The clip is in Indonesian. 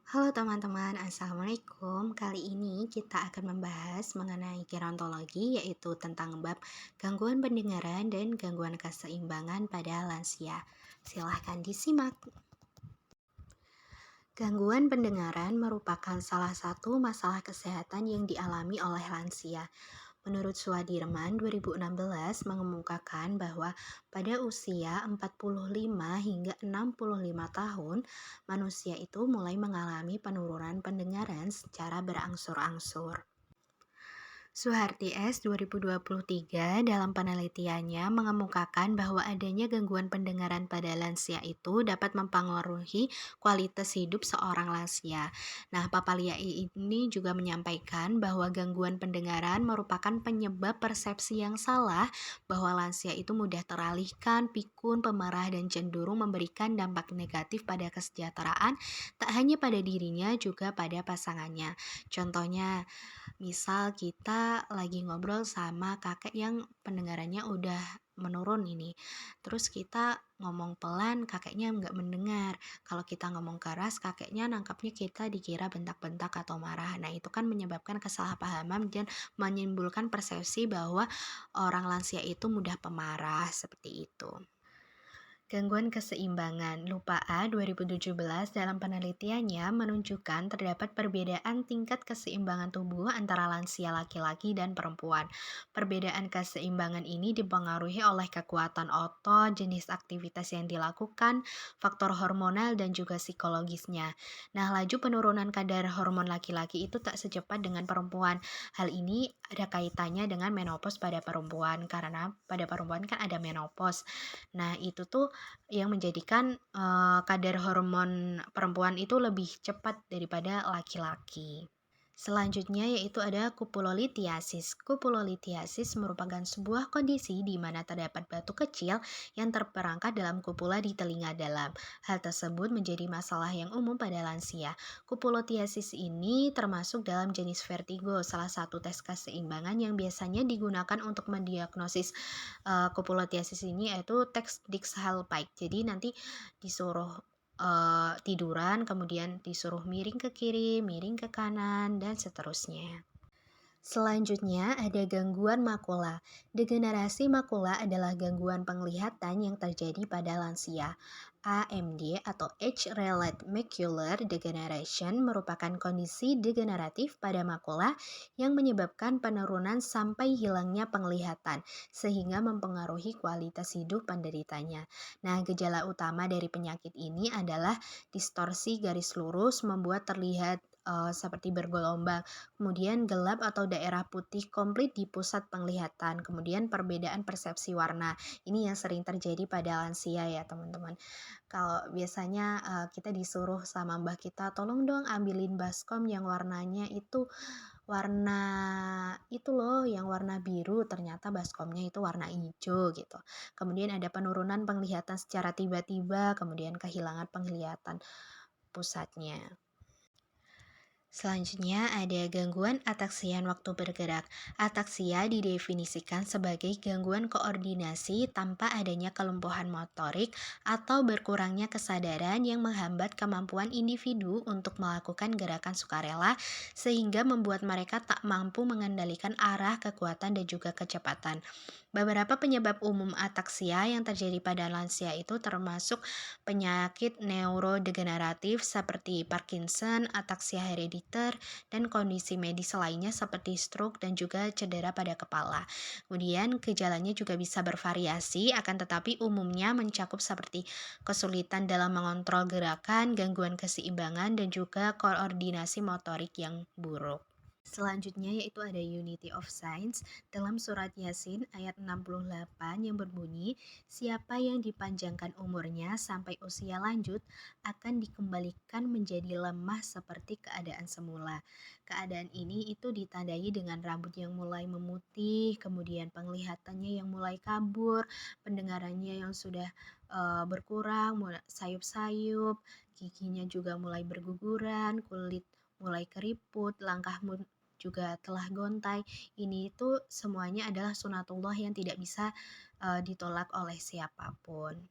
Halo teman-teman, Assalamualaikum. Kali ini kita akan membahas mengenai gerontologi, yaitu tentang bab gangguan pendengaran dan gangguan keseimbangan pada lansia. Silahkan disimak. Gangguan pendengaran merupakan salah satu masalah kesehatan yang dialami oleh lansia. Menurut Suhadirman 2016 mengemukakan bahwa pada usia 45 hingga 65 tahun, manusia itu mulai mengalami penurunan pendengaran secara berangsur-angsur. Suharti S. 2023 dalam penelitiannya mengemukakan bahwa adanya gangguan pendengaran pada lansia itu dapat mempengaruhi kualitas hidup seorang lansia. Nah, Papalia ini juga menyampaikan bahwa gangguan pendengaran merupakan penyebab persepsi yang salah bahwa lansia itu mudah teralihkan, pikun, pemarah, dan cenderung memberikan dampak negatif pada kesejahteraan tak hanya pada dirinya juga pada pasangannya. Contohnya, misal kita lagi ngobrol sama kakek yang pendengarannya udah menurun ini. Terus kita ngomong pelan, kakeknya nggak mendengar. Kalau kita ngomong keras, kakeknya nangkapnya kita dikira bentak-bentak atau marah. Nah, itu kan menyebabkan kesalahpahaman dan menimbulkan persepsi bahwa orang lansia itu mudah pemarah, seperti itu. Gangguan keseimbangan Lupa A 2017 dalam penelitiannya menunjukkan terdapat perbedaan tingkat keseimbangan tubuh antara lansia laki-laki dan perempuan. Perbedaan keseimbangan ini dipengaruhi oleh kekuatan otot, jenis aktivitas yang dilakukan, faktor hormonal, dan juga psikologisnya. Nah, laju penurunan kadar hormon laki-laki itu tak secepat dengan perempuan. Hal ini ada kaitannya dengan menopause pada perempuan, karena pada perempuan kan ada menopause. Nah, itu tuh yang menjadikan kadar hormon perempuan itu lebih cepat daripada laki-laki. Selanjutnya yaitu ada kupulolitiasis. Kupulolitiasis merupakan sebuah kondisi di mana terdapat batu kecil yang terperangkap dalam kupula di telinga dalam. Hal tersebut menjadi masalah yang umum pada lansia. Kupulolitiasis ini termasuk dalam jenis vertigo, salah satu tes keseimbangan yang biasanya digunakan untuk mendiagnosis kupulolitiasis ini yaitu tes Dix-Hallpike. Jadi nanti disuruh tiduran, kemudian disuruh miring ke kiri, miring ke kanan, dan seterusnya. Selanjutnya ada gangguan makula. Degenerasi makula adalah gangguan penglihatan yang terjadi pada lansia. AMD atau Age-related Macular Degeneration merupakan kondisi degeneratif pada makula yang menyebabkan penurunan sampai hilangnya penglihatan, sehingga mempengaruhi kualitas hidup penderitanya. Nah, gejala utama dari penyakit ini adalah distorsi garis lurus membuat terlihat seperti bergelombang, kemudian gelap atau daerah putih komplit di pusat penglihatan, kemudian perbedaan persepsi warna. Ini yang sering terjadi pada lansia ya teman-teman. Kalau biasanya kita disuruh sama mbah kita, tolong dong ambilin baskom yang warnanya itu warna itu loh, yang warna biru, ternyata baskomnya itu warna hijau gitu. Kemudian ada penurunan penglihatan secara tiba-tiba, kemudian kehilangan penglihatan pusatnya. Selanjutnya ada gangguan ataksian waktu bergerak. Ataksia didefinisikan sebagai gangguan koordinasi tanpa adanya kelumpuhan motorik atau berkurangnya kesadaran yang menghambat kemampuan individu untuk melakukan gerakan sukarela sehingga membuat mereka tak mampu mengendalikan arah, kekuatan, dan juga kecepatan. Beberapa penyebab umum ataksia yang terjadi pada lansia itu termasuk penyakit neurodegeneratif seperti Parkinson, ataksia herediter, dan kondisi medis lainnya seperti stroke dan juga cedera pada kepala. Kemudian gejalanya juga bisa bervariasi, akan tetapi umumnya mencakup seperti kesulitan dalam mengontrol gerakan, gangguan keseimbangan, dan juga koordinasi motorik yang buruk. Selanjutnya yaitu ada Unity of Signs dalam surat Yasin ayat 68 yang berbunyi, siapa yang dipanjangkan umurnya sampai usia lanjut akan dikembalikan menjadi lemah seperti keadaan semula. Keadaan ini itu ditandai dengan rambut yang mulai memutih, kemudian penglihatannya yang mulai kabur, pendengarannya yang sudah berkurang, mulai sayup-sayup, giginya juga mulai berguguran, kulit mulai keriput, langkah juga telah gontai. Ini itu semuanya adalah sunatullah yang tidak bisa ditolak oleh siapapun.